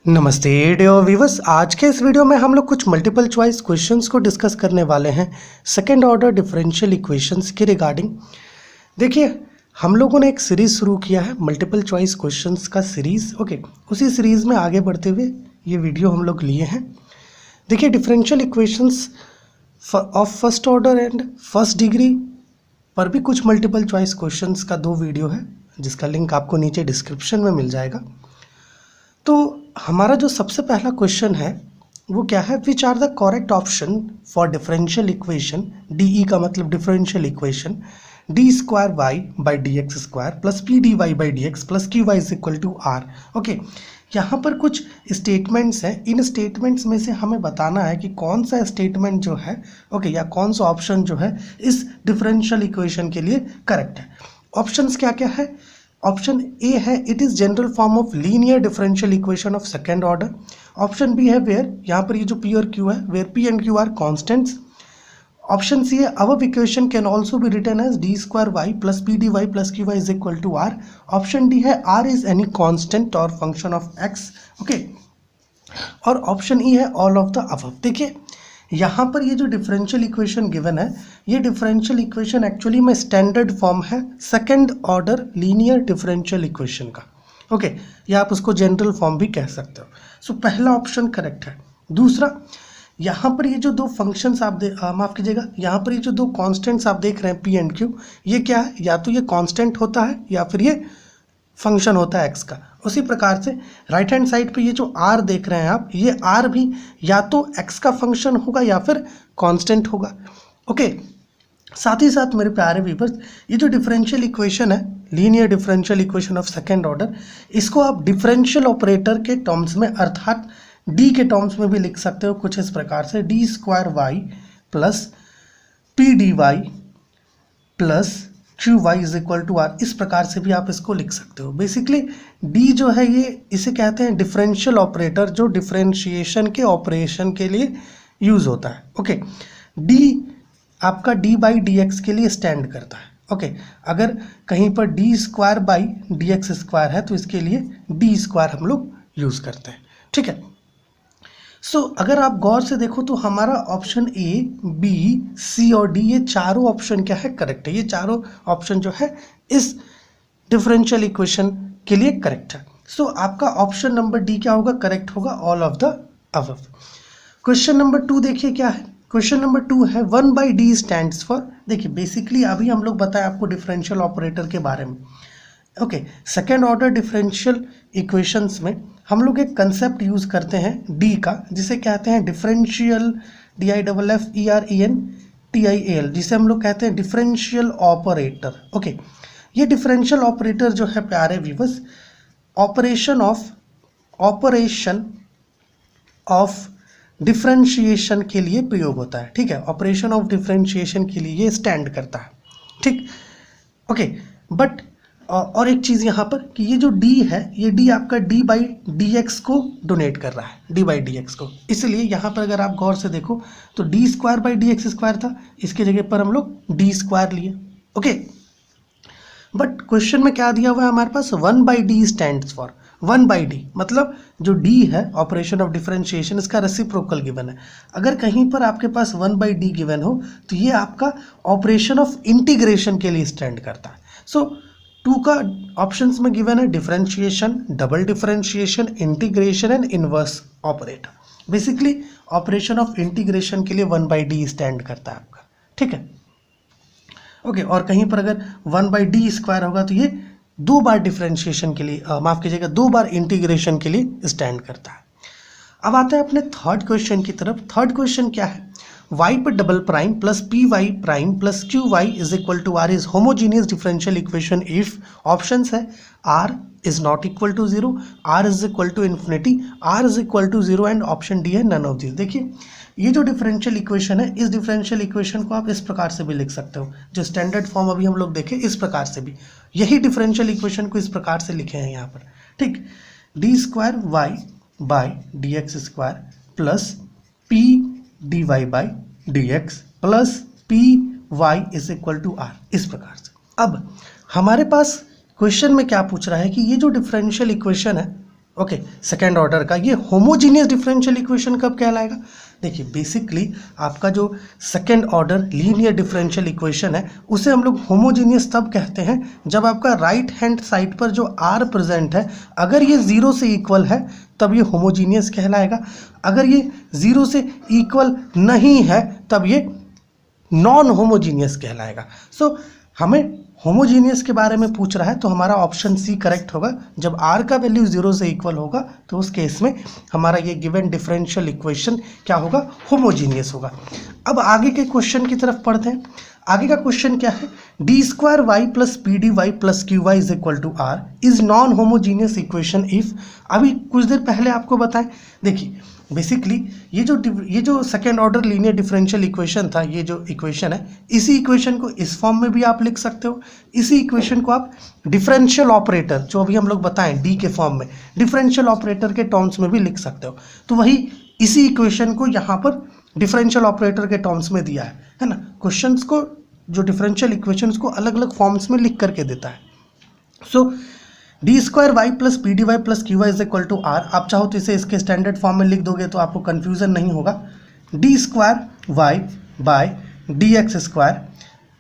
नमस्ते dear viewers. आज के इस वीडियो में हम लोग कुछ मल्टीपल चॉइस क्वेश्चंस को डिस्कस करने वाले हैं सेकंड ऑर्डर डिफरेंशियल इक्वेशंस के रिगार्डिंग। देखिए, हम लोगों ने एक सीरीज़ शुरू किया है मल्टीपल चॉइस क्वेश्चंस का सीरीज़। उसी सीरीज़ में आगे बढ़ते हुए ये वीडियो हम लोग लिए हैं। देखिए, differential equations of first order and first degree पर भी कुछ मल्टीपल चॉइस क्वेश्चंस का 2 वीडियो है, जिसका लिंक आपको नीचे डिस्क्रिप्शन में मिल जाएगा। तो हमारा जो सबसे पहला क्वेश्चन है वो क्या है, which are the correct option for differential equation, D का मतलब differential equation, D square Y by D x square plus P D Y by D x plus Q Y is equal to R. Okay, यहाँ पर कुछ statements हैं। इन statements में से हमें बताना है कि कौन सा स्टेटमेंट जो है या कौन सा ऑप्शन जो है इस डिफरेंशियल इक्वेशन के लिए करेक्ट है। ऑप्शंस क्या क्या है? ऑप्शन ए है it is general form of linear differential equation of second order. Option B है वेयर, यहाँ पर ये जो पी और क्यू है, where p and q are constants. Option c है our equation can also be written as d square Y plus P D Y plus Q Y is equal to r. Option D है are is any constant और function of x. Okay, और option E है all of the above. देखिए, यहाँ पर ये जो differential equation given है, ये डिफरेंशियल इक्वेशन एक्चुअली में स्टैंडर्ड फॉर्म है second order linear differential equation का। ओके, या आप उसको जनरल फॉर्म भी कह सकते हो। सो पहला ऑप्शन करेक्ट है। दूसरा, यहाँ पर ये जो 2 फंक्शंस आप माफ़ कीजिएगा, यहाँ पर ये जो 2 कांस्टेंट्स आप देख रहे हैं पी एंड क्यू, ये क्या है? या तो ये कांस्टेंट होता है या फिर ये फंक्शन होता है एक्स का। उसी प्रकार से राइट हैंड साइड पे ये जो आर देख रहे हैं आप, ये आर भी या तो एक्स का फंक्शन होगा या फिर कांस्टेंट होगा। ओके, साथ ही साथ मेरे प्यारे व्यूअर्स, ये जो डिफरेंशियल इक्वेशन है linear differential equation of second order, इसको आप डिफरेंशियल ऑपरेटर के टर्म्स में अर्थात डी के टर्म्स में भी लिख सकते हो कुछ इस प्रकार से, D square Y plus P D Y plus Q Y is equal to R. इस प्रकार से भी आप इसको लिख सकते हो। बेसिकली डी जो है ये इसे कहते हैं डिफरेंशियल ऑपरेटर, जो डिफरेंशिएशन के ऑपरेशन के लिए यूज होता है। ओके, डी आपका डी बाई डी एक्स के लिए स्टैंड करता है। ओके, अगर कहीं पर D square by D x square है तो इसके लिए डी स्क्वायर हम लोग यूज करते हैं। ठीक है, सो अगर आप गौर से देखो तो हमारा ऑप्शन ए, बी, सी और डी, ये चारों ऑप्शन क्या है? करेक्ट है। ये चारों ऑप्शन जो है इस डिफरेंशियल इक्वेशन के लिए करेक्ट है। सो आपका ऑप्शन नंबर डी क्या होगा? करेक्ट होगा, all of the above. Question number 2 देखिए क्या है। क्वेश्चन नंबर 2 है 1 बाई डी स्टैंड्स फॉर। देखिए, बेसिकली अभी हम लोग बताए आपको डिफरेंशियल ऑपरेटर के बारे में। Okay, second order differential equations में हम लोग एक कंसेप्ट यूज करते हैं डी का, जिसे कहते हैं differential, D I double F E R E N T I A L, जिसे हम लोग कहते हैं डिफरेंशियल ऑपरेटर। ओके, ये डिफरेंशियल ऑपरेटर जो है प्यारे व्यूअर्स, ऑपरेशन ऑफ डिफरेंशिएशन के लिए प्रयोग होता है। ठीक है, ऑपरेशन ऑफ डिफरेंशिएशन के लिए ये स्टैंड करता है। ठीक, ओके, बट और एक चीज़ यहाँ पर कि ये जो डी है, ये डी आपका डी बाई डी एक्स को डोनेट कर रहा है, डी बाई डी एक्स को। इसलिए यहाँ पर अगर आप गौर से देखो तो D square by D x square था, इसके जगह पर हम लोग डी स्क्वायर लिए। ओके, बट क्वेश्चन में क्या दिया हुआ है हमारे पास? 1 by D stands for. 1 by D मतलब जो डी है ऑपरेशन ऑफ डिफरेंशिएशन, इसका रेसिप्रोकल गिवन है। अगर कहीं पर आपके पास 1 बाई डी गिवन हो तो ये आपका ऑपरेशन ऑफ इंटीग्रेशन के लिए स्टैंड करता है। सो 2 का ऑप्शंस में गिवन है differentiation, double differentiation, integration and inverse operator. Basically operation of integration के लिए 1 बाई डी स्टैंड करता है आपका। ठीक है, ओके, और कहीं पर अगर 1 बाई डी स्क्वायर होगा तो ये 2 बार डिफरेंशिएशन के लिए, माफ कीजिएगा, 2 बार इंटीग्रेशन के लिए स्टैंड करता है। अब आते हैं अपने थर्ड क्वेश्चन की तरफ। थर्ड क्वेश्चन क्या है? y पर double prime plus P Y prime plus Q Y is equal to R is homogeneous differential equation if options है r is not equal to 0, r is equal to infinity, r is equal to 0 and option D है none of this. देखिए, ये जो differential equation है, इस differential equation को आप इस प्रकार से भी लिख सकते हो, जो स्टैंडर्ड फॉर्म अभी हम लोग देखे इस प्रकार से भी, यही डिफरेंशियल इक्वेशन को इस प्रकार से लिखे हैं यहाँ पर। ठीक, D square Y by D x square plus P D Y by D x plus P Y is equal to R, इस प्रकार से। अब हमारे पास क्वेश्चन में क्या पूछ रहा है कि ये जो डिफरेंशियल इक्वेशन है, ओके, सेकेंड ऑर्डर का, ये होमोजीनियस डिफरेंशियल इक्वेशन कब कहलाएगा? देखिए बेसिकली आपका जो second order linear differential equation है उसे हम लोग होमोजीनियस तब कहते हैं जब आपका राइट हैंड साइड पर जो आर प्रेजेंट है अगर ये जीरो से इक्वल है तब ये होमोजीनियस कहलाएगा। अगर ये जीरो से इक्वल नहीं है तब ये नॉन होमोजीनियस कहलाएगा। सो हमें होमोजीनियस के बारे में पूछ रहा है तो हमारा ऑप्शन सी करेक्ट होगा। जब आर का वैल्यू जीरो से इक्वल होगा तो उस केस में हमारा ये गिवन डिफरेंशियल इक्वेशन क्या होगा? होमोजीनियस होगा। अब आगे के क्वेश्चन की तरफ पढ़ते हैं। आगे का क्वेश्चन क्या है? D square Y plus P D Y plus Q Y is equal to R is non homogeneous equation if. अभी कुछ देर पहले आपको बताएं, देखिए बेसिकली ये जो second order linear differential equation था, ये जो इक्वेशन है, इसी इक्वेशन को इस फॉर्म में भी आप लिख सकते हो। इसी इक्वेशन को आप डिफरेंशियल ऑपरेटर जो अभी हम लोग बताएं डी के फॉर्म में, डिफरेंशियल ऑपरेटर के टर्म्स में भी लिख सकते हो। तो वही इसी इक्वेशन को यहाँ पर डिफरेंशियल ऑपरेटर के टर्म्स में दिया है ना। क्वेश्चंस को जो डिफरेंशियल इक्वेशंस को अलग अलग फॉर्म्स में लिख करके देता है। So d square Y plus P D Y plus Q Y is equal to r, आप चाहो तो इसे इसके स्टैंडर्ड फॉर्म में लिख दोगे तो आपको कन्फ्यूजन नहीं होगा। D square Y by D x square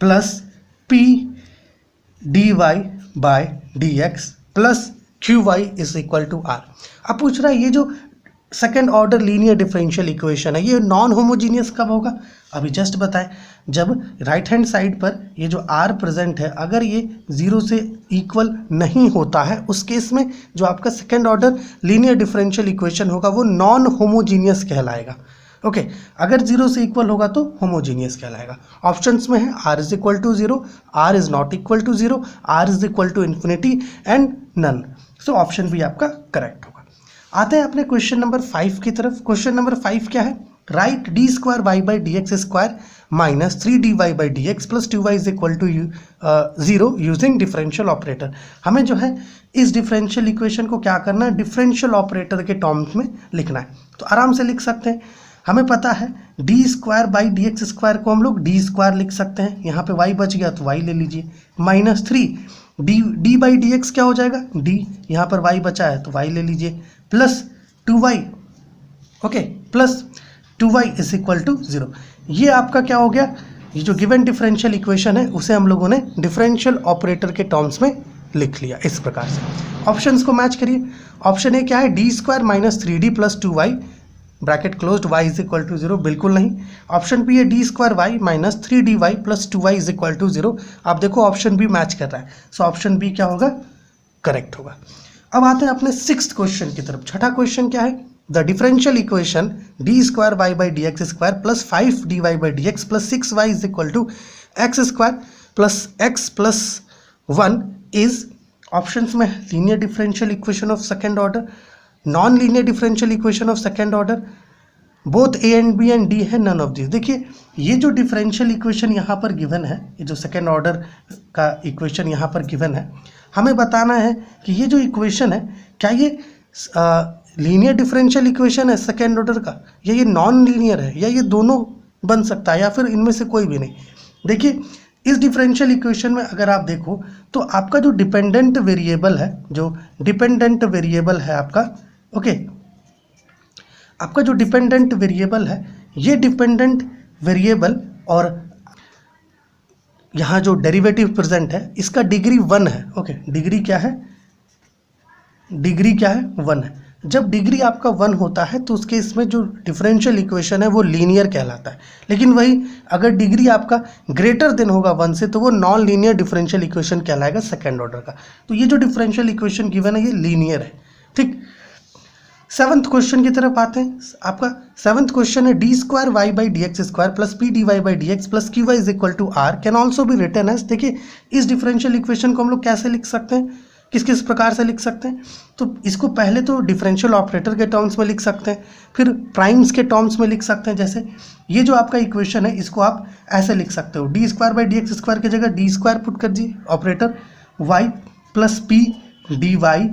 plus P D Y by D x plus Q Y is equal to R. अब पूछ रहा है ये जो second order linear differential equation है ये नॉन होमोजीनियस कब होगा? अभी जस्ट बताएं, जब राइट हैंड साइड पर ये जो आर प्रेजेंट है अगर ये जीरो से इक्वल नहीं होता है उस केस में जो आपका second order linear differential equation होगा वो नॉन होमोजीनियस कहलाएगा। ओके, अगर जीरो से इक्वल होगा तो होमोजीनियस कहलाएगा। ऑप्शंस में है are is equal to zero, R is not equal to zero, R is equal to infinity and none. So option भी आपका करेक्ट होगा। आते हैं अपने क्वेश्चन नंबर 5 की तरफ। क्वेश्चन नंबर 5 क्या है? Right D square Y by D x square minus 3dy by D x plus 2y is equal to 0 using differential operator. हमें जो है इस डिफरेंशियल इक्वेशन को क्या करना है? डिफरेंशियल ऑपरेटर के टर्म्स में लिखना है। तो आराम से लिख सकते हैं। हमें पता है D square by D x square को हम लोग डी स्क्वायर लिख सकते हैं, यहाँ पे y बच गया तो y ले लीजिए, minus 3 D by D x क्या हो जाएगा? d, यहाँ पर y बचा है तो y ले लीजिए, plus 2y, okay, plus 2y is equal to 0। ये आपका क्या हो गया? ये जो गिवन डिफरेंशियल इक्वेशन है उसे हम लोगों ने डिफरेंशियल ऑपरेटर के टर्म्स में लिख लिया इस प्रकार से। ऑप्शंस को मैच करिए। ऑप्शन ए क्या है? D square minus 3d plus 2y bracket closed y is equal to 0, बिल्कुल नहीं। ऑप्शन बी है D square Y minus 3dy plus 2y is equal to 0। आप देखो ऑप्शन बी मैच कर रहा है, सो ऑप्शन बी क्या होगा? करेक्ट होगा। अब आते हैं अपने 6th क्वेश्चन की तरफ। छठा क्वेश्चन क्या है? The differential equation D square Y by D x square plus 5dy by D x plus 6y is equal to x square plus x plus 1 is, options में linear differential equation of second order, non linear differential equation of second order, both A and B and D है, none of this. देखिए ये जो differential equation यहाँ पर given है, ये जो सेकेंड ऑर्डर का इक्वेशन यहाँ पर गिवन है, हमें बताना है कि ये जो इक्वेशन है क्या ये लीनियर डिफरेंशियल इक्वेशन है सेकेंड ऑर्डर का, या ये नॉन लीनियर है, या ये दोनों बन सकता है, या फिर इनमें से कोई भी नहीं। देखिए इस डिफरेंशियल इक्वेशन में अगर आप देखो तो आपका जो डिपेंडेंट वेरिएबल है, जो डिपेंडेंट वेरिएबल है आपका, ओके, आपका जो डिपेंडेंट वेरिएबल है, ये डिपेंडेंट वेरिएबल और यहाँ जो डेरिवेटिव प्रेजेंट है इसका डिग्री 1 है। ओके, डिग्री क्या है? डिग्री क्या है? 1 है। जब डिग्री आपका 1 होता है तो उसके इसमें जो डिफरेंशियल इक्वेशन है वो लीनियर कहलाता है। लेकिन वही अगर डिग्री आपका ग्रेटर देन होगा 1 से तो वो नॉन लीनियर डिफरेंशियल इक्वेशन कहलाएगा सेकेंड ऑर्डर का। तो ये जो डिफरेंशियल इक्वेशन गिवन है ये लीनियर है, ठीक। 7th क्वेश्चन की तरफ आते हैं। आपका 7th क्वेश्चन है D square Y by D x square plus P D Y by D x plus Q Y is equal to R can also भी रिटन एज। देखिए इस डिफरेंशियल इक्वेशन को हम लोग कैसे लिख सकते हैं, किस किस प्रकार से लिख सकते हैं? तो इसको पहले तो डिफरेंशियल ऑपरेटर के टर्म्स में लिख सकते हैं, फिर प्राइम्स के टर्म्स में लिख सकते हैं। जैसे ये जो आपका इक्वेशन है इसको आप ऐसे लिख सकते हो, D square by D x square की जगह डी स्क्वायर पुट कर दीजिए operator, Y plus P D Y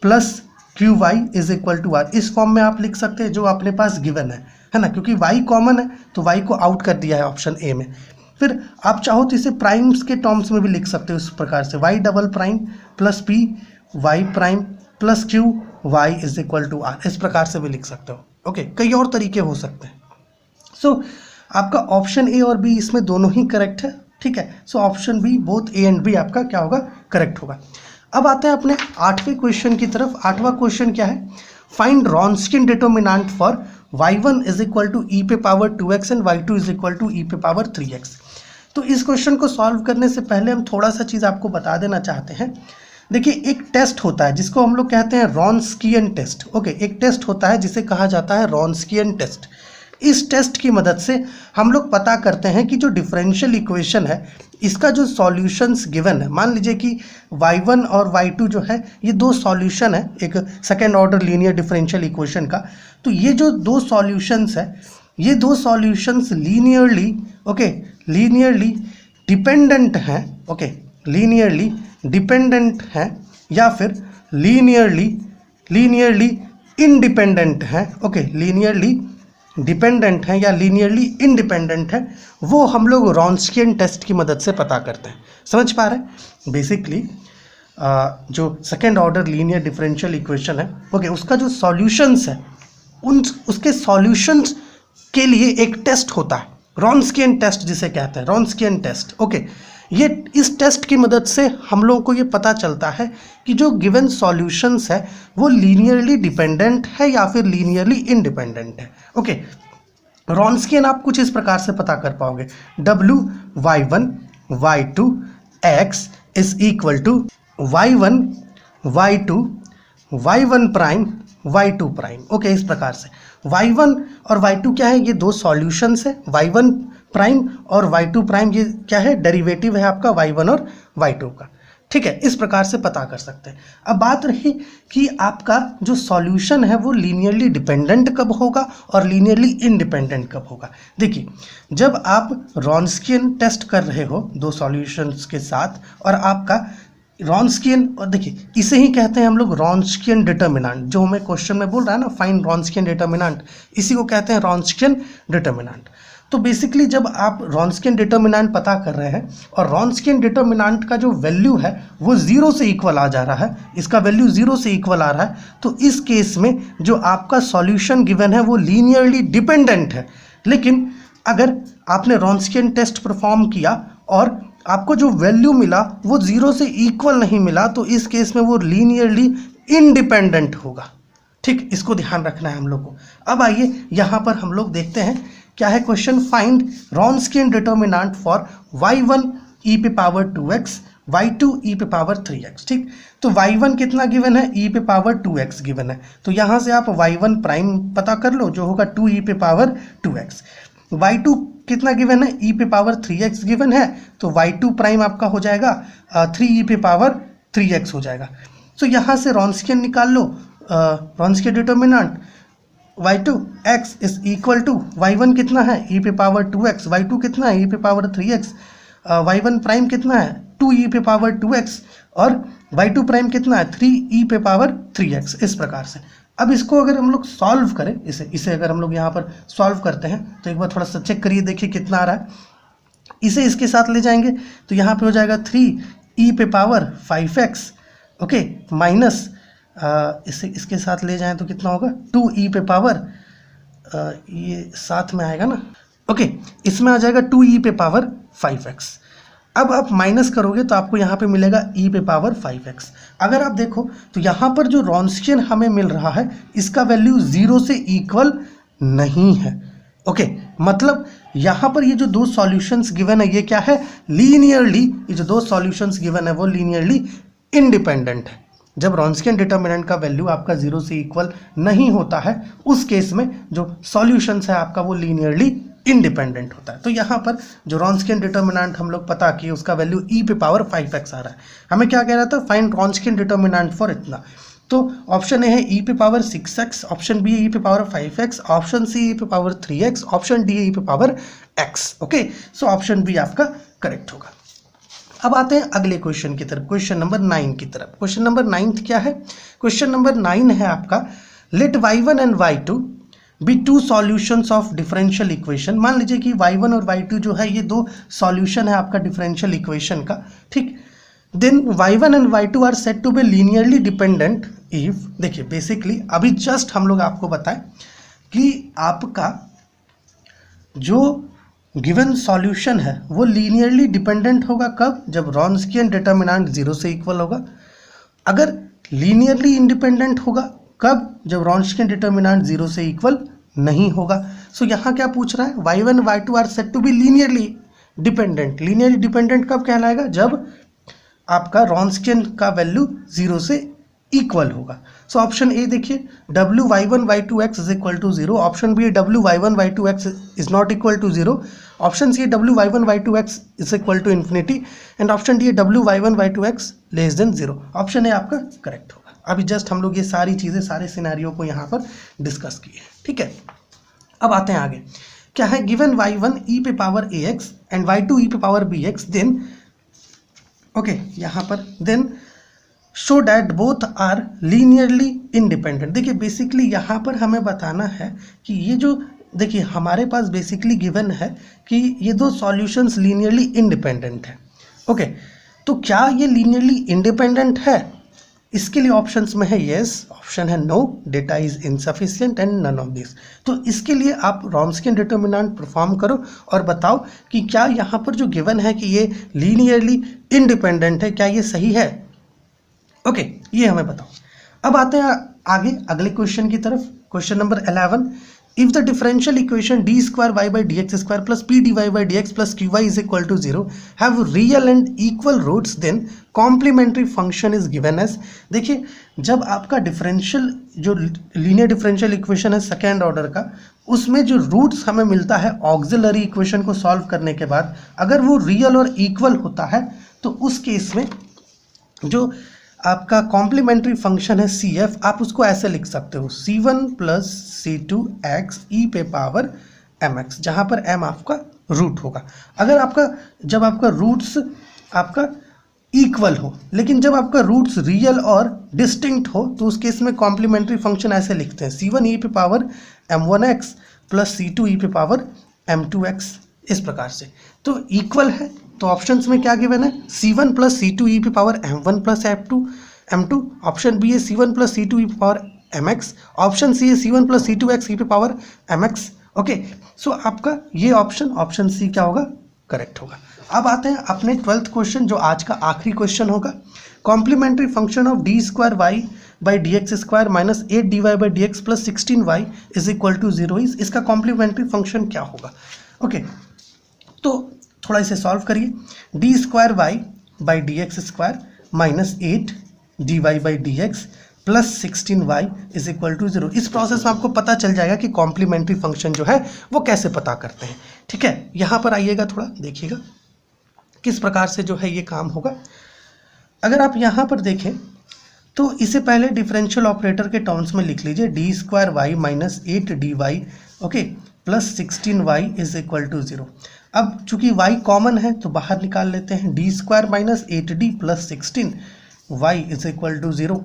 plus Q Y is equal to R. इस फॉर्म में आप लिख सकते हैं जो अपने पास गिवन है ना, क्योंकि वाई कॉमन है तो वाई को आउट कर दिया है ऑप्शन ए में। फिर आप चाहो तो इसे प्राइम्स के टर्म्स में भी लिख सकते हो इस प्रकार से, Y double prime plus P Y prime plus Q y is equal to r, इस प्रकार से भी लिख सकते हो। ओके, कई और तरीके हो सकते हैं। सो आपका ऑप्शन ए और बी इसमें दोनों ही करेक्ट है, ठीक है। So option B both A and B आपका क्या होगा, करेक्ट होगा। अब आते हैं अपने 8वें क्वेश्चन की तरफ। 8वां क्वेश्चन क्या है, find Wronskian determinant for y1 is equal to e पे power 2x and y2 is equal to e पे पावर 3x। तो इस क्वेश्चन को सॉल्व करने से पहले हम थोड़ा सा चीज़ आपको बता देना चाहते हैं। देखिए, एक टेस्ट होता है जिसको हम लोग कहते हैं रॉन्स्कियन टेस्ट। ओके, एक टेस्ट होता है जिसे कहा जाता है रॉन्स्कियन टेस्ट। इस टेस्ट की मदद से हम लोग पता करते हैं कि जो डिफरेंशियल इक्वेशन है इसका जो सॉल्यूशंस गिवन है, मान लीजिए कि y1 और y2 जो है ये दो सॉल्यूशन है एक second order linear differential equation का। तो ये जो दो सॉल्यूशंस है, ये दो सॉल्यूशंस लीनियरली लीनियरली डिपेंडेंट हैं। ओके, लीनियरली डिपेंडेंट हैं या फिर लीनियरली इंडिपेंडेंट हैं। ओके, लीनियरली डिपेंडेंट है या लीनियरली इंडिपेंडेंट है, वो हम लोग रॉन्स्कियन टेस्ट की मदद से पता करते हैं। समझ पा रहे हैं? बेसिकली जो second order linear differential equation है, ओके, उसका जो सॉल्यूशंस है उसके सॉल्यूशंस के लिए एक टेस्ट होता है, रॉन्स्कियन टेस्ट जिसे कहते हैं, रॉन्स्कियन टेस्ट। ओके, ये इस टेस्ट की मदद से हम लोगों को ये पता चलता है कि जो गिवन सॉल्यूशंस है वो लीनियरली डिपेंडेंट है या फिर लीनियरली इंडिपेंडेंट है। ओके, रॉन्स्कियन आप कुछ इस प्रकार से पता कर पाओगे, y1 y2 x is equal to y1 y2 y1 prime y2 prime. Okay, इस प्रकार से y1 और y2 क्या है, ये दो सॉल्यूशंस है। y1 प्राइम और y2 प्राइम ये क्या है, डेरिवेटिव है आपका y1 और y2 का। ठीक है, इस प्रकार से पता कर सकते हैं। अब बात रही कि आपका जो सॉल्यूशन है वो लीनियरली डिपेंडेंट कब होगा और लीनियरली इंडिपेंडेंट कब होगा। देखिए, जब आप रॉन्स्कियन टेस्ट कर रहे हो दो सॉल्यूशंस के साथ और आपका रॉन्स्कियन, और देखिए इसे ही कहते हैं हम लोग रॉन्स्कियन डिटर्मिनेंट, जो हमें क्वेश्चन में बोल रहा है ना, फाइंड रॉन्स्कियन डिटर्मिनेंट, इसी को कहते हैं रॉन्स्कियन डिटर्मिनेंट। तो बेसिकली जब आप रॉन्स्कियन डिटर्मिनेंट पता कर रहे हैं और रॉन्स्कियन डिटर्मिनेंट का जो वैल्यू है वो 0 से इक्वल आ जा रहा है, इसका वैल्यू 0 से इक्वल आ रहा है, तो इस केस में जो आपका सॉल्यूशन गिवन है वो लीनियरली डिपेंडेंट है। लेकिन अगर आपने रॉन्स्कियन टेस्ट परफॉर्म किया और आपको जो वैल्यू मिला वो 0 से इक्वल नहीं मिला, तो इस केस में वो लीनियरली इंडिपेंडेंट होगा। ठीक, इसको ध्यान रखना है हम लोग को। अब आइए यहाँ पर हम लोग देखते हैं क्या है question, find Wronskian determinant for y1 e पे पावर 2x y2 e पे पावर 3x। ठीक, तो y1 कितना गिवन है, e पे पावर 2x गिवन है, तो यहाँ से आप y1 प्राइम पता कर लो जो होगा 2 e पे पावर 2x। y2 कितना गिवन है, e पे पावर 3x गिवन है, तो y2 प्राइम आपका हो जाएगा 3e पे पावर 3x हो जाएगा। तो यहाँ से रॉन्स्कियन निकाल लो, Wronskian determinant y2 x is equal to y1 कितना है, e पे पावर 2x, y2 कितना है, e पे पावर 3x, y1 प्राइम कितना है 2e पे पावर 2x और y2 प्राइम कितना है 3e पे पावर 3x। इस प्रकार से अब इसको अगर हम लोग सॉल्व करें, इसे अगर हम लोग यहाँ पर सॉल्व करते हैं तो एक बार थोड़ा सा चेक करिए, देखिए कितना आ रहा है। इसे इसके साथ ले जाएंगे तो यहाँ पे हो जाएगा 3e पे पावर 5x, ओके, माइनस इसे इसके साथ ले जाएं तो कितना होगा 2e पे पावर, ये साथ में आएगा ना, ओके, इसमें आ जाएगा 2e पे पावर 5x। अब आप माइनस करोगे तो आपको यहाँ पे मिलेगा e पे पावर 5x। अगर आप देखो तो यहाँ पर जो रॉन्स्कियन हमें मिल रहा है इसका वैल्यू 0 से इक्वल नहीं है। ओके, मतलब यहाँ पर ये जो दो सॉल्यूशंस गिवन है ये क्या है, लीनियरली, ये जो दो सॉल्यूशंस गिवन है वो लीनियरली इंडिपेंडेंट है। जब रॉन्स्कियन डिटर्मिनेंट का वैल्यू आपका 0 से इक्वल नहीं होता है उस केस में जो सॉल्यूशंस है आपका वो लीनियरली इंडिपेंडेंट होता है। तो यहाँ पर जो रॉन्स्कियन डिटर्मिनेंट हम लोग पता किए उसका वैल्यू e पे पावर 5x आ रहा है। हमें क्या कह रहा था, फाइंड रॉन्स्कियन डिटर्मिनेंट फॉर इतना। तो ऑप्शन ए है e पे पावर 6x, ऑप्शन बी है e पे power 5x, option C e पे पावर 3x, ऑप्शन डी है e पे power x। Okay, so option B आपका करेक्ट होगा। अब आते हैं अगले क्वेश्चन की तरफ, क्वेश्चन नंबर 9 की तरफ। क्वेश्चन नंबर 9 क्या है, क्वेश्चन नंबर 9 है आपका, let y1 and y2 be two solutions of differential equation. मान लीजिए कि y1 और y2 जो है ये दो सॉल्यूशन है आपका डिफरेंशियल इक्वेशन का। ठीक, then y1 and y2 are said to be linearly dependent if, देखिए बेसिकली अभी जस्ट हम लोग आपको बताएं कि आपका जो गिवन सॉल्यूशन है वो लीनियरली डिपेंडेंट होगा कब, जब रॉन्स्कियन डिटर्मिनेंट 0 से इक्वल होगा। अगर लीनियरली इंडिपेंडेंट होगा कब, जब रॉन्स्कियन डिटर्मिनेंट 0 से इक्वल नहीं होगा। सो यहाँ क्या पूछ रहा है, y1 y2 are set to be linearly dependent. Linearly dependent कब कहलाएगा, जब आपका रॉन्स्कियन का वैल्यू 0 से इक्वल होगा। सो ऑप्शन ए देखिए, w y1 y2x is equal to 0। Option B w y1 y2x is not equal to 0। Option C w y1 y2x is equal to infinity and option D w y1 y2x less than 0। Option A आपका correct होगा। अभी just हम लोग ये सारी चीज़ें, सारे scenario को यहाँ पर डिस्कस किए, ठीक है। अब आते हैं आगे, क्या है, गिवन y1 e पे power ax and y2 e पे पावर bx, देन ओके यहाँ पर then show that both are linearly independent. देखिए बेसिकली यहाँ पर हमें बताना है कि ये जो, देखिए हमारे पास बेसिकली गिवन है कि ये दो सॉल्यूशंस लीनियरली इंडिपेंडेंट है। ओके, तो क्या ये लीनियरली इंडिपेंडेंट है? इसके लिए ऑप्शंस में है येस, ऑप्शन है no, data is insufficient and none of this. तो इसके लिए आप रॉन्स्कियन डिटर्मिनेंट परफॉर्म करो और बताओ कि क्या यहाँ पर जो गिवन है कि ये लीनियरली इंडिपेंडेंट है, क्या ये सही है? ओके, ये हमें बताओ। अब आते हैं आगे अगले क्वेश्चन की तरफ। Question number 11, if the differential equation D square Y by D x square plus P D Y by D x plus Q Y is equal to 0 have real and equal roots, then complementary function is given as. देखिए जब आपका differential, जो linear differential equation है second order का, उसमें जो roots हमें मिलता है ऑक्सिलरी इक्वेशन को सॉल्व करने के बाद, अगर वो रियल और इक्वल होता है तो उस केस में जो आपका कॉम्प्लीमेंट्री फंक्शन है सी एफ, आप उसको ऐसे लिख सकते हो c1 प्लस c2x ई पे पावर mx, जहाँ पर m आपका रूट होगा। अगर आपका, जब आपका रूट्स आपका इक्वल हो, लेकिन जब आपका रूट्स रियल और डिस्टिंक्ट हो तो उस केस में कॉम्प्लीमेंट्री फंक्शन ऐसे लिखते हैं c1 ई पे power m1x plus c2 E पे पावर m2x, इस प्रकार से। तो इक्वल है तो ऑप्शंस में क्या गिवन है, c1 प्लस c2 ई पे power m1 plus m2। Option B है c1 प्लस c2 ई पे पावर mx। ऑप्शन सी है c1 प्लस c2x ई पे पावर mx। ओके, सो आपका ये ऑप्शन सी क्या होगा, करेक्ट होगा। अब आते हैं अपने 12th क्वेश्चन, जो आज का आखिरी क्वेश्चन होगा। Complementary function of D square Y by D x square minus 8 D Y by D x plus 16y is equal to 0 is, इसका कॉम्प्लीमेंट्री फंक्शन क्या होगा? ओके, तो थोड़ा इसे सॉल्व करिए। D square Y by D x square minus 8 D Y by D x plus 16y is equal to 0। इस process में आपको पता चल जाएगा कि कॉम्प्लीमेंट्री फंक्शन जो है वो कैसे पता करते हैं, ठीक है। यहाँ पर आइएगा, थोड़ा देखिएगा किस प्रकार से जो है ये काम होगा। अगर आप यहाँ पर देखें तो इसे पहले डिफरेंशियल ऑपरेटर के टर्म्स में लिख लीजिए, D square Y minus 8 D Y okay plus 16y is equal to 0। अब चूंकि y कॉमन है तो बाहर निकाल लेते हैं, D square minus 8d plus 16y is equal to 0।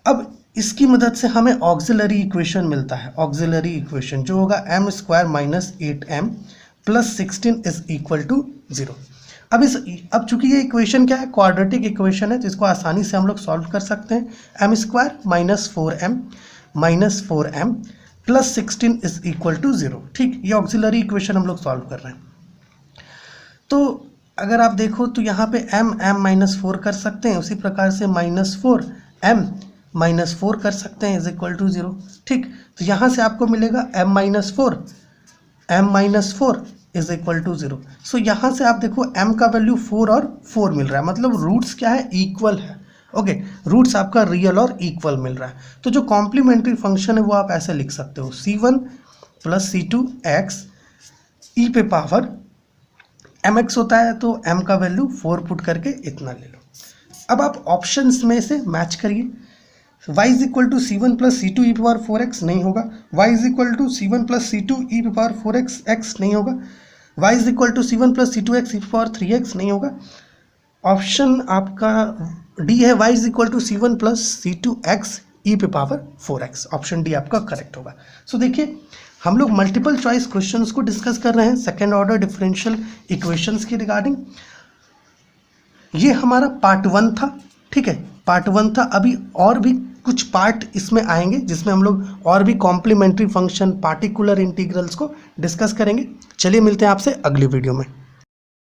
अब इसकी मदद से हमें ऑक्सिलरी इक्वेशन मिलता है। ऑक्सिलरी इक्वेशन जो होगा m square minus 8m plus 16 is equal to 0। अब चूंकि ये इक्वेशन क्या है, क्वाड्रेटिक इक्वेशन है, तो इसको आसानी से हम लोग सॉल्व कर सकते हैं। m square minus 4m plus 16 is equal to 0, ठीक। ये ऑक्सिलरी इक्वेशन हम लोग सॉल्व कर रहे हैं। तो अगर आप देखो तो यहाँ पे m माइनस 4 कर सकते हैं, उसी प्रकार से माइनस 4m माइनस 4 कर सकते हैं इज इक्वल टू 0, ठीक। तो यहाँ से आपको मिलेगा m minus 4 is equal to 0। So यहाँ से आप देखो m का वैल्यू 4 और 4 मिल रहा है, मतलब रूट्स क्या है, इक्वल है। ओके, रूट्स आपका रियल और इक्वल मिल रहा है। तो जो कॉम्प्लीमेंट्री फंक्शन है वो आप ऐसे लिख सकते हो, c1 प्लस c2x ई पे पावर mx होता है, तो m का वैल्यू 4 पुट करके इतना ले लो। अब आप ऑप्शंस में से मैच करिए। y is equal to c1 plus c2 E पे पावर 4x नहीं होगा, y is equal to c1 plus c2 E पे पावर 4x नहीं होगा, y is equal to c1 plus c2x E पे पावर 3x नहीं होगा। ऑप्शन आपका डी है, y is equal to c1 plus c2x E पे पावर 4x। ऑप्शन डी आपका करेक्ट होगा। सो देखिए हम लोग मल्टीपल चॉइस क्वेश्चंस को डिस्कस कर रहे हैं सेकेंड ऑर्डर डिफरेंशियल इक्वेशंस के रिगार्डिंग। ये हमारा पार्ट 1 था, ठीक है। पार्ट 1 था। अभी और भी कुछ पार्ट इसमें आएंगे जिसमें हम लोग और भी कॉम्प्लीमेंट्री फंक्शन, पार्टिकुलर इंटीग्रल्स को डिस्कस करेंगे। चलिए मिलते हैं आपसे अगली वीडियो में।